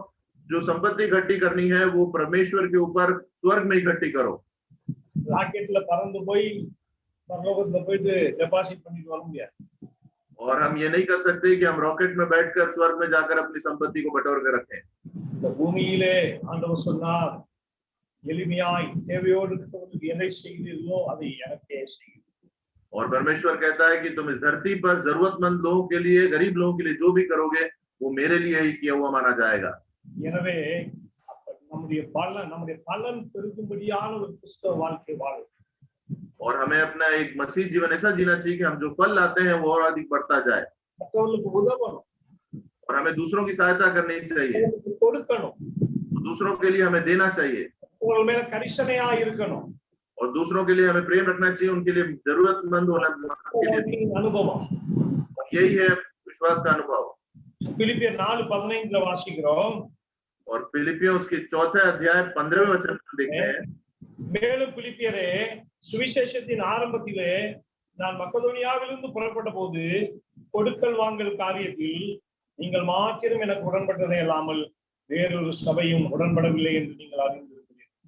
जो संपत्ति इकट्ठी करनी है वो परमेश्वर के ऊपर स्वर्ग में इकट्ठी करो। ராக்கெட்ல பறந்து போய் பரலோகத்துல போயிட்டு டெபாசிட் பண்ணிட்டு வர முடியாது. और हम ये नहीं कर सकते कि हम रॉकेट में बैठकर स्वर्ग में जाकर अपनी संपत्ति को बटोर कर रखें। இந்த பூமியிலே ஆண்டவர் சொன்னார், எளிமையாய் தேவையோடு இருக்கிறவர்களுக்கு எதை செய்கிறீர்களோ அதை எனக்கே செய்யுங்கள். और परमेश्वर कहता है कि तुम इस धरती पर जरूरतमंद लोगों के लिए, गरीब लोगों के लिए जो भी करोगे वो मेरे लिए ही किया हुआ माना जाएगा। எனவே நம்முடைய பலன் பெருகும்படியான ஒரு கிறிஸ்தவ வாழ்க்கை வாழும். और हमें अपना एक मसीह जीवन ऐसा जीना चाहिए कि हम जो फल लाते हैं वो और अधिक बढ़ता जाए। மற்றவர்களுக்கு உதவணும், और हमें दूसरों की सहायता करनी चाहिए, கொடுக்கணும், दूसरों के लिए हमें देना चाहिए, உங்கள் மேல கரிசனையா இருக்கணும். और दूसरों के लिए हमें प्रेम रखना चाहिए, उनके लिए जरूरतमंद होना के लिए। அனுபவம் यही है विश्वास का अनुभव। பிலிப்பியர் 4:15 வாசிக்கிறோம். और फिलिपियों उसके 4 अध्याय 15वें वचन में देखते हैं, மேலும் பிலிப்பியரே, சுவிசேஷத்தின் ஆரம்பத்திலே நான் மக்கதோனியாவிலிருந்து புறப்பட்ட போது கொடுக்கல் வாங்கல் காரியத்தில் நீங்கள் மாத்திரம் எனக்கு உடன்பட்டதே அல்லாமல் வேறொரு சபையும் உடன்படவில்லை என்று நீங்கள் அறிந்திருக்கிறீர்கள்.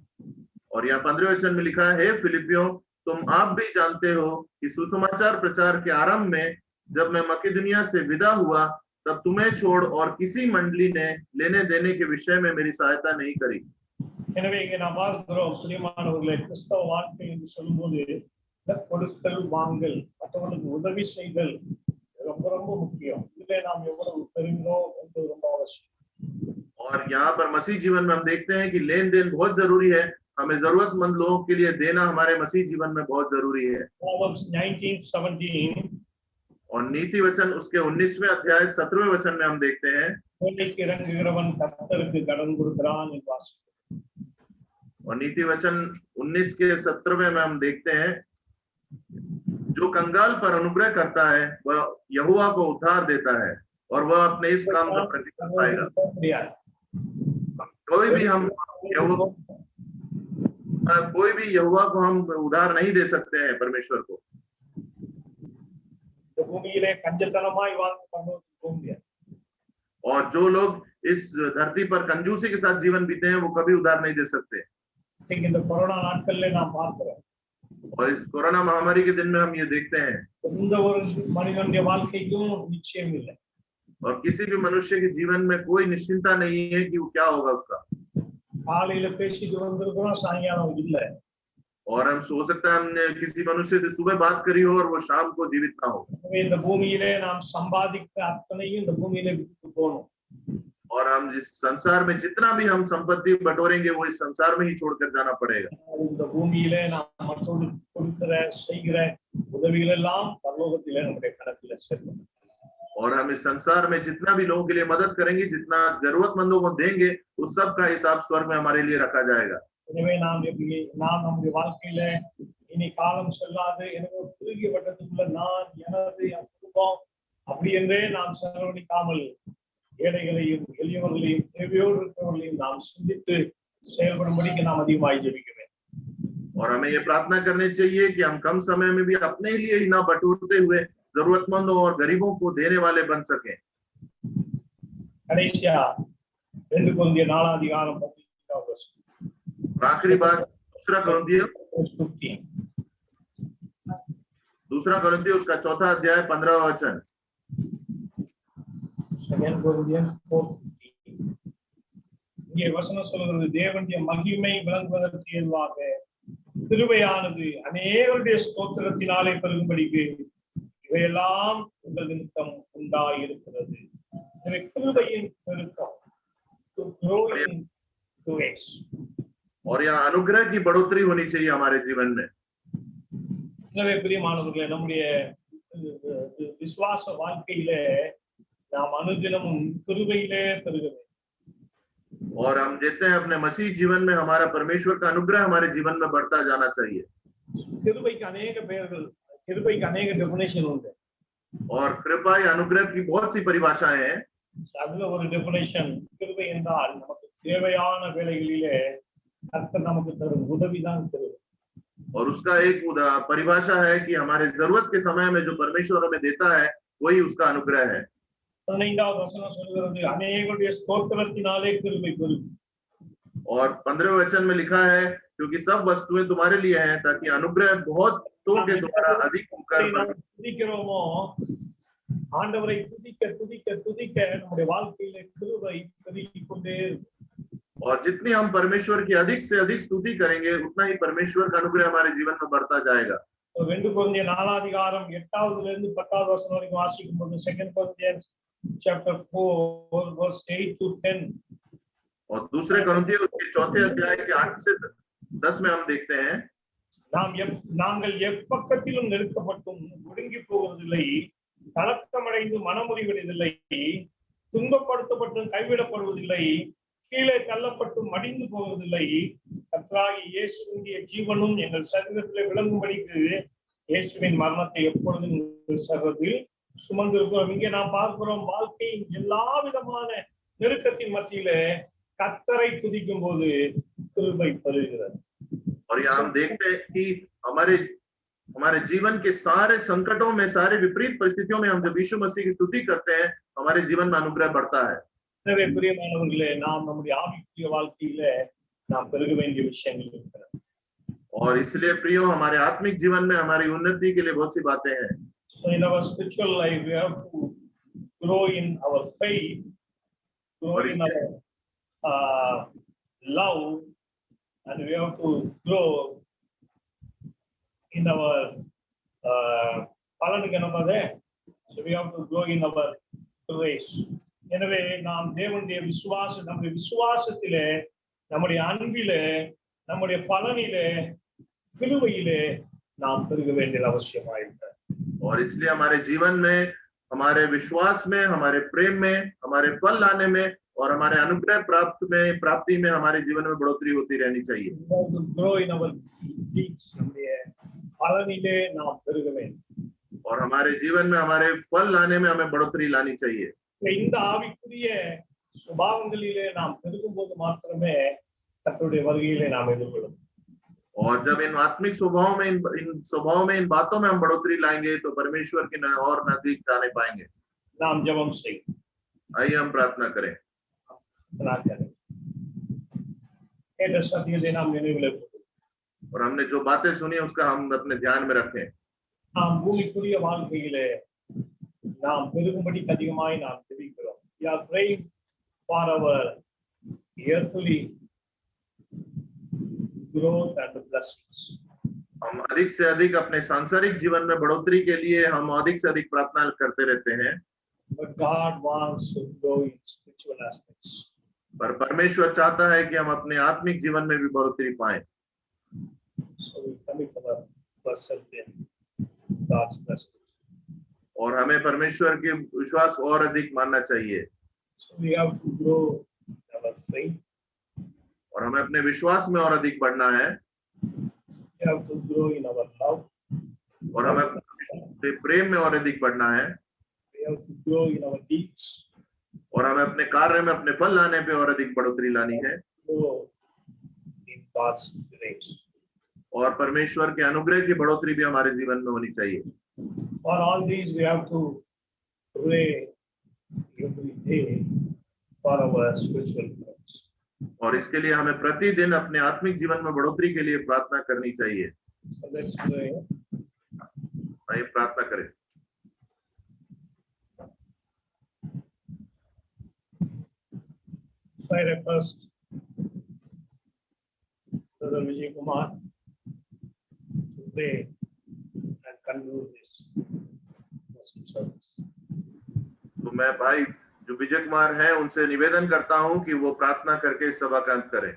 और यहाँ 15वें वचन में लिखा है, फिलिपियों तुम आप भी जानते हो कि सुसमाचार प्रचार के आरंभ में जब मैं मकिदुनिया से विदा हुआ तब तुम्हें छोड़ और किसी मंडली ने लेने देने के विषय में मेरी सहायता नहीं करी। எனவே இங்கே நாம் பார்க்கிறோம், பிரியமானவர்களே, கிறிஸ்தவ வாழ்க்கை என்று சொல்லும்போது கொடுக்கல் வாங்கல், மற்றவர்களுக்கு உதவி செய்தல் ரொம்ப ரொம்ப முக்கியம். இதிலே நாம் எவ்வளவு பெறுகிறோம் என்பது ரொம்ப அவசியம். और यहाँ पर मसीह जीवन में हम देखते हैं कि लेन देन बहुत जरूरी है, हमें जरूरतमंद लोगों के लिए देना हमारे मसीह जीवन में बहुत जरूरी है। Proverbs 19:17 और नीति वचन उसके 19वें अध्याय 17वें वचन में हम देखते हैं, வேலைக்கு இறங்குகிறவன் கர்த்தருக்கு கடன் கொடுக்கிறான் என்று வாசிக்கிறோம். और नीति वचन 19 के 17वें में हम देखते हैं, जो कंगाल पर अनुग्रह करता है वह यहोवा को उद्धार देता है और वह अपने इस काम का प्रतिफल पाएगा। कोई भी यहोवा को हम उधार नहीं दे सकते हैं परमेश्वर को। பூமியிலே கஞ்சத்தனமாய் வாழ்ந்து பரலோகத்துக்கு போக முடியாது. और जो लोग इस धरती पर कंजूसी के साथ जीवन बीते हैं वो कभी उधार नहीं दे सकते। இந்த கொரோனா நாட்கள்ல நாம் பார்க்கிறோம், और इस कोरोना महामारी के दिन में हम ये देखते हैं, எந்த ஒரு மனிதனுடைய வாழ்க்கைக்கும் நிச்சயம் இல்லை. और किसी भी मनुष्य के जीवन में कोई निश्चिंता नहीं है कि वो क्या होगा उसका। காலையில பேசிட்டு வந்திருக்கிறோம், சாயங்காலம் இல்லை. और हम हो सकता है हमने किसी मनुष्य से सुबह बात करी हो और वो शाम को जीवित ना हो। இந்த பூமியிலே நாம் சம்பாதிக்க அத்தனையும் இந்த பூமியிலே விட்டு போகணும். और हम जिस संसार में जितना भी हम संपत्ति बटोरेंगे वो इस संसार में ही छोड़कर जाना पड़ेगा। இந்த பூமியிலே நாம் மற்றவர்களுக்கு கொடுக்கிற செய்கிற உதவிகள் எல்லாம் பரலோகத்திலே நம்முடைய கணக்கில் சேர்க்கணும். और हम इस संसार में जितना भी लोगों के लिए मदद करेंगे, जितना जरूरतमंदों को देंगे, उस सब का हिसाब स्वर्ग में हमारे लिए रखा जाएगा। எனவே நாம் நம்முடைய வாழ்க்கையில இனி காலம் செல்லாது, எனவே குறுகிய வட்டத்துக்குள்ள நான், எனது, என் குடும்பம் அப்படி என்றே நாம் செலவழிக்காமல் ஏழைகளையும் எளியவர்களையும் தேவையோடு இருக்கிறவர்களையும் நாம் சிந்தித்து செயல்படும்படிக்கு நாம் அதிகமாய் ஜெபிக்க வேண்டும். और हमें ये प्रार्थना करनी चाहिए कि हम कम समय में भी अपने लिए ही ना बटोरते हुए जरूरतमंदों और गरीबों को देने वाले बन सकें। கடைசியா 2 கொரிந்தியர் 4:15 आखिरी बात दूसरा कोरिन्थियों उसका 4 अध्याय 15वां वचन। 2 கொரிந்தியர் 4:15 இங்கே வசனம் சொல்கிறது, தேவனுடைய மகிமை விளங்குவதற்கு ஏதுவாக கிருபையானது அநேகருடைய ஸ்தோத்திரத்தினாலே பெருகும்படிக்கு இவையெல்லாம் உங்கள் நிமித்தம் உண்டாயிருக்கிறது. கிருபையின் பெருக்கம், और यहाँ अनुग्रह की बढ़ोतरी होनी चाहिए हमारे जीवन में। எனவே பிரியமானவர்களே, நம்முடைய விசுவாச வாழ்க்கையிலே நாம் அனுதினமும் கிருபையிலே பெருக வேண்டும். और हम देखते हैं अपने मसीह जीवन में हमारा परमेश्वर का अनुग्रह हमारे जीवन में बढ़ता जाना चाहिए। கிருபைக்கு अनेक பெயர்கள், கிருபைக்கு अनेक டெஃபினிஷன் உண்டு. और कृपा या अनुग्रह की बहुत सी परिभाषाएं हैं। அதுல ஒரு டெஃபினிஷன், கிருபை என்றால் நமக்கு தேவையான வேளைகளிலே கர்த்தர் நமக்கு தரும் உதவிதான் கிருபை. और उसका एक परिभाषा है कि हमारे जरूरत के समय में जो परमेश्वर हमें देता है वही उसका अनुग्रह है। 15வது வசனம் சொல்கிறது, अनेकருடைய ஸ்தோத்திரத்தினாலே கிருபை பெருகும். और 15वें वचन में लिखा है, क्योंकि सब वस्तुएं तुम्हारे लिए हैं ताकि अनुग्रह बहुतों के द्वारा अधिक होकर துதிக்கிறோமோ, ஆண்டவரை துதிக்க துதிக்க துதிக்க நம்முடைய வாழ்க்கையிலே கிருபை பெருகிக் கொண்டே இருக்கும். और जितनी हम परमेश्वर की अधिक से अधिक स्तुति करेंगे उतना ही परमेश्वर का अनुग्रह हमारे जीवन में बढ़ता जाएगा। 2 கொரிந்தியர் 4 அதிகாரம் 8வது இருந்து 10வது வசனம் வரைக்கும் வாசிக்கும்போது 2 Corinthians chapter 4 verse 8 to 10, और दूसरे कुरिन्थियों उसके 4 अध्याय के 8 से 10 में हम देखते हैं, நாங்கள் எப்பக்கத்திலும் நெருக்கப்பட்டும் ஒடுங்கி போவதில்லை, கலக்கமடைந்து மனமுறிவதில்லை, துன்பப்படுத்தப்பட்டும் கைவிடப்படுவதில்லை, கீழே தள்ளப்பட்டும் மடிந்து போவதில்லை. கர்த்தராகிய இயேசுவினுடைய ஜீவனும் எங்கள் சரீரத்திலே விளங்கும்படிக்கு இயேசுவின் மரணத்தை எப்பொழுதும் எங்கள் சரீரத்தில் சுமந்திருக்கிறோம். இங்கே நாம் பார்க்கிறோம், வாழ்க்கையின் எல்லா விதமான நெருக்கத்தின் மத்தியிலே கர்த்தரை துதிக்கும் போது கிருபை பெருகிறது. और यहाँ हम देखते हैं कि हमारे जीवन के सारे संकटों में, सारे विपरीत परिस्थितियों में हम जब यीशु मसीह की स्तुति करते हैं हमारे जीवन में अनुग्रह बढ़ता है। எனவே பிரியமானவர்களே, நாம் நம்முடைய ஆவிக்குரிய வாழ்க்கையில நாம் பெருக வேண்டிய விஷயங்கள் இருக்கிறது. और इसलिए प्रियो, हमारे आत्मिक जीवन में हमारी उन्नति के लिए बहुत सी बातें हैं। So in our spiritual life we have to grow in our faith, grow in our love, and we have to grow in our பலனுக்கு என்னது, so we have to grow in our grace. எனவே நாம் தேவனுடைய நம்முடைய விசுவாசத்திலே, நம்முடைய அன்பிலே, நம்முடைய பலனிலே, கிருபையிலே நாம் பெருக வேண்டியது அவசியமாயிருக்கிறது. और इसलिए हमारे जीवन में, हमारे विश्वास में, हमारे प्रेम में, हमारे फल लाने में और हमारे अनुग्रह प्राप्ति में हमारे जीवन में बढ़ोतरी होती रहनी चाहिए। grow in our deeds, நம்முடைய பலனிலே நாம் பெருக வேண்டும். और हमारे जीवन में हमारे फल लाने में हमें बढ़ोतरी लानी चाहिए। இந்த ஆவிக்குரிய சுபாவங்களிலே நாம் பெருகும்போது மாத்திரமே கர்த்தருடைய வருகையிலே நாம் எதிர்கொள்ளும். और जब इन आत्मिक स्वभाव में, इन बातों में हम बढ़ोतरी लाएंगे तो परमेश्वर के और नजदीक जाने पाएंगे। நாம் ஜெபம் செய்வோம். आइए हम प्रार्थना करें। சத்தியத்தை நாம் நினைவில் கொள்வோம். और हमने जो बातें सुनी उसका हम अपने ध्यान में रखें। நாம் பூமிக்குரிய வாழ்க்கையிலே நாம் பெருகும்படி அதிகமாய் நாம் ஜெபிக்கிறோம். We are praying for our earthly growth and blessings. हम अधिक से अधिक अपने सांसारिक जीवन में बढ़ोतरी के लिए हम अधिक से अधिक प्रार्थना करते रहते हैं। But God wants to grow in spiritual aspects. पर परमेश्वर चाहता है कि हम अपने आत्मिक जीवन में भी बढ़ोतरी पाएं। So we commit ourselves in God's presence. और हमें परमेश्वर के विश्वास और अधिक मानना चाहिए। So we have to grow our faith. और हमें अपने विश्वास में और अधिक बढ़ना है। We have to grow in our love. और हमें अपने प्रेम में और अधिक बढ़ना है। We have to grow in our deeds. और हमें अपने कार्य में, अपने फल लाने पे और अधिक बढ़ोतरी लानी है। Grow in God's grace. और परमेश्वर के अनुग्रह की बढ़ोतरी भी हमारे जीवन में होनी चाहिए। For all these we have to pray every day for our spiritual growth. और इसके लिए हमें प्रतिदिन अपने आत्मिक जीवन में बढ़ोतरी के लिए प्रार्थना करनी चाहिए। So let's pray. आइए प्रार्थना करें। So I request Brother Vijay Kumar to pray and conclude this service. तो मैं भाई जो विजय कुमार हैं उनसे निवेदन करता हूं कि वो प्रार्थना करके इस सभा का अंत करें।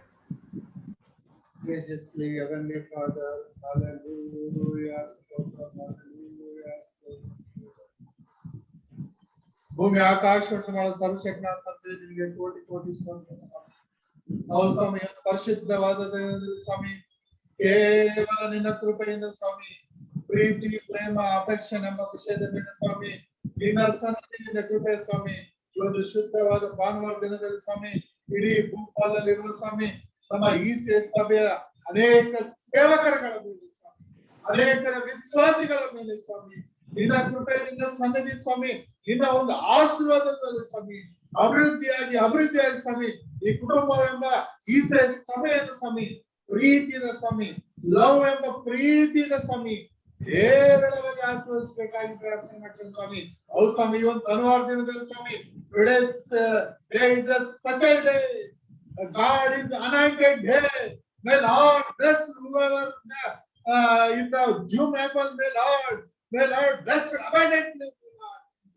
Graciously, Heavenly Father, hallelujah, hallelujah. ಭೂಮಿ ಆಕಾಶವನ್ನು ಮಾಡ ಸರ್ವಶಕ್ತನಾದ ತಂದೆ ನಿಮಗೆ ಕೋಟಿ ಕೋಟಿ ಸ್ತೋತ್ರ ಸ್ವಾಮಿ. ಹೌದು ಸ್ವಾಮಿ, ಪರಿಶುದ್ಧವಾದ ದಿನದಲ್ಲಿ ಸ್ವಾಮಿ, ಕೇವಲ ನಿನ್ನ ಕೃಪೆಯಿಂದ ಸ್ವಾಮಿ, ಪ್ರೀತಿ ಪ್ರೇಮ ಅಫೆಕ್ಷನ್ ಎಂಬ ವಿಷಯದ ಮೇಲೆ ಸ್ವಾಮಿ, ನಿನ್ನ ಸನ್ನಿಧಿಯಿಂದ ಕೃಪೆ ಸ್ವಾಮಿ, ಈ ಒಂದು ಶುದ್ಧವಾದ ಭಾನುವಾರ ದಿನದಲ್ಲಿ ಸ್ವಾಮಿ, ಇಡೀ ಭೂಪಾಲಲ್ಲಿರುವ ಸ್ವಾಮಿ ನಮ್ಮ ECS ಸಭೆಯ ಅನೇಕ ಸೇವಕರುಗಳ ಮೇಲೆ ಸ್ವಾಮಿ, ಅನೇಕರ ವಿಶ್ವಾಸಿಗಳ ಮೇಲೆ ಸ್ವಾಮಿ, ನಿನ್ನ ಕೃಪೆ ನಿನ್ನ ಸನ್ನಿಧಿ ಸ್ವಾಮಿ, ನಿನ್ನ ಒಂದು ಆಶೀರ್ವಾದದಲ್ಲಿ ಸ್ವಾಮಿ ಅಭಿವೃದ್ಧಿಯಾಗಿ ಸ್ವಾಮಿ, ಈ ಕುಟುಂಬವೆಂಬ ECS ಸಭೆಯನ್ನು ಸ್ವಾಮಿ ಪ್ರೀತಿಯಿಂದ ಸ್ವಾಮಿ, ಲವ್ ಎಂಬ ಪ್ರೀತಿಯಿಂದ ಸ್ವಾಮಿ ಹೇರಳವಾಗಿ ಆಶೀರ್ವದಿಸಬೇಕಾಗಿ ಪ್ರಾರ್ಥನೆ ಮಾಡ್ತೇನೆ ಸ್ವಾಮಿ. ಹೌದು ಸ್ವಾಮಿ, ಈ ಒಂದು ಭಾನುವಾರ ದಿನದಲ್ಲಿ ಸ್ವಾಮಿ, today is a special day. God is anointed day. May Lord bless whoever in the Zoom app. May Lord bless abundantly.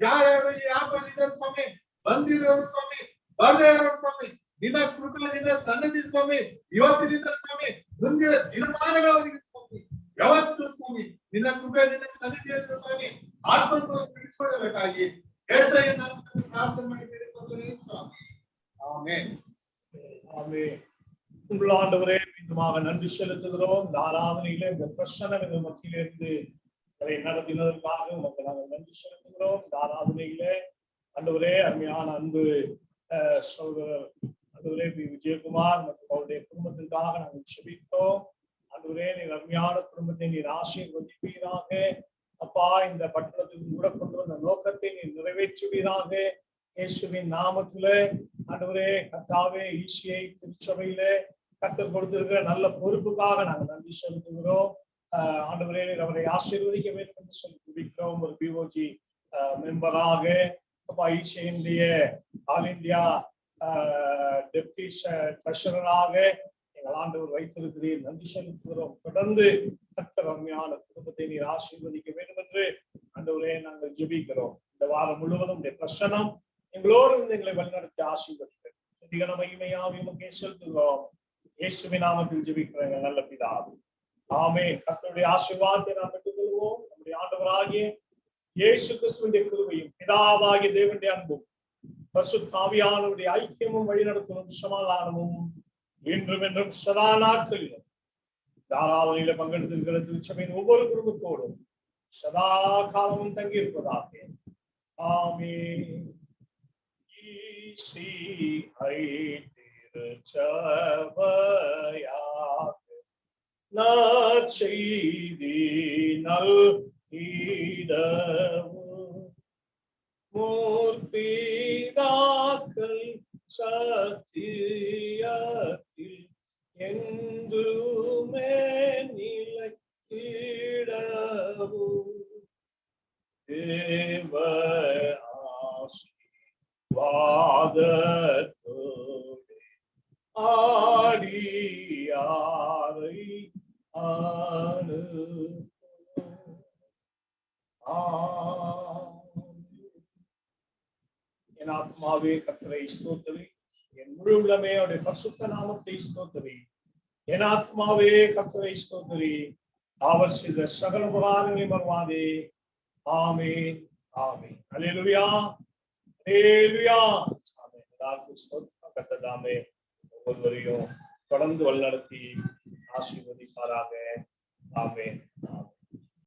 ಯಾರ್ಯಾರು ಈ ಆಪ್ ಅಲ್ಲಿ ಇದ್ದಾರೆ ಸ್ವಾಮಿ, ಬಂದಿರೋರು ಸ್ವಾಮಿ, ಬರ್ದೇ ಇರೋರು ಸ್ವಾಮಿ, ನಿನ್ನ ಕೃಪೆ ನಿನ್ನ ಸನ್ನಿಧಿ ಸ್ವಾಮಿ, ಇವತ್ತಿನಿಂದ ಸ್ವಾಮಿ ಮುಂದಿನ ದಿನಮಾನಗಳವರೆಗೆ ಸ್ವಾಮಿ, ಯಾವತ್ತು ಸ್ವಾಮಿ ನಿನ್ನ ಕೃಪೆ ನಿನ್ನ ಸನ್ನಿಧಿಯಿಂದ ಸ್ವಾಮಿ ಆತ್ಮವನ್ನು ಬಿಡಿಸಿಕೊಳ್ಳಬೇಕಾಗಿ యేసయ్య ನಾಮದಲ್ಲಿ ಪ್ರಾರ್ಥನೆ ಮಾಡಿ ಬೇಡಿಕೊಳ್ಳುತ್ತೇನೆ ಸ್ವಾಮಿ. ಆಮೆನ್. ஆமென். உங்கள் ஆண்டவரே, மீண்டுமாக நன்றி செலுத்துகிறோம். இந்த ஆராதனையிலே இந்த பிரசன்னம் எங்கள் மத்தியிலிருந்து அதை நடத்தினதற்காக உமக்கு நாங்கள் நன்றி செலுத்துகிறோம். இந்த ஆராதனையிலே ஆண்டவரே, அருமையான அன்பு சகோதரர் ஆண்டவரே விஜயகுமார் மற்றும் அவருடைய குடும்பத்திற்காக நாங்கள் செபிக்கிறோம். ஆண்டவரே, நீர் அருமையான குடும்பத்தை நீர் ஆசீர்வதிப்பீராக. அப்பா, இந்த பட்டணத்துக்கு கூட கொண்டு வந்த நோக்கத்தை நீர் நிறைவேற்றுவீராக. இயேசுவின் நாமத்திலே ஆண்டவரே, கர்த்தாவே, ஈசிஐ திருச்சபையிலே கர்த்தர் கொடுத்திருக்கிற நல்ல பொறுப்புக்காக நாங்கள் நன்றி செலுத்துகிறோம். ஆண்டவரே, அவரை ஆசீர்வதிக்க வேண்டும் என்று சொல்லி துதிக்கிறோம். ஒரு BOG மெம்பராக அப்பா, ஈசிஐனுடைய ஆல் இந்தியா டெப்டி ட்ரெஷரராக எங்கள் ஆண்டவர் வைத்திருக்கிறீர், நன்றி செலுத்துகிறோம். தொடர்ந்து கர்த்தர் அருமையான குடும்பத்தை நீர் ஆசீர்வதிக்க வேண்டும் என்று ஆண்டவரே நாங்கள் ஜெபிக்கிறோம். இந்த வாரம் முழுவதும் பிரசன்னம் எங்களோடு இருந்து எங்களை வழிநடத்தி ஆசீர்வதிக்கிறோம். அதிக மகிமையாவை உமக்கே செலுத்துகிறோம். இயேசுவின் நாமத்தில் ஜெபிக்கிறோம் எங்கள் நல்ல பிதாவே, ஆமென். கர்த்தருடைய ஆசீர்வாதத்தை நாம் பெற்றுக்கொள்வோம். நம்முடைய ஆண்டவராகிய இயேசு கிறிஸ்துவின் கிருபையும் பிதாவாகிய தேவனுடைய அன்பும் பரிசுத்த ஆவியானவருடைய ஐக்கியமும் வழிநடத்தலும் சமாதானமும் இன்றும் என்றும் சதா நாட்களிலும் ஆராதனையில பங்கெடுத்திருக்கிற திருச்சபையின் ஒவ்வொரு குடும்பத்தோடும் சதா காலமும் தங்கி இருப்பதாக. ஆமென். திருச்சபையாக நற்செய்தி நல்கிடவும் முற்பிதாக்கள் சத்தியத்தில் என்றுமே நிலைத்திடவும் தேவ ஆசீர்வாதத்தோடு ஆடியாரை என் ஆத்மாவே கர்த்தரை ஸ்தோத்திரி, என் முழு உள்ளமே அவருடைய பரிசுத்த நாமத்தை ஸ்தோத்திரி. என் ஆத்மாவே கர்த்தரை ஸ்தோத்திரி, அவர் செய்த சகல உபகாரங்களை மறவாதே. ஆமென், ஆமென். அல்லேலூயா, அல்லேலூயா. ஆமென். எல்லாருக்கும் ஸ்தோத்திரம். கர்த்தர் தாமே ஒவ்வொருவரையும் தொடர்ந்து வழிநடத்தி ஆசீர்வதிப்பாராக. ஆமென், ஆமென்.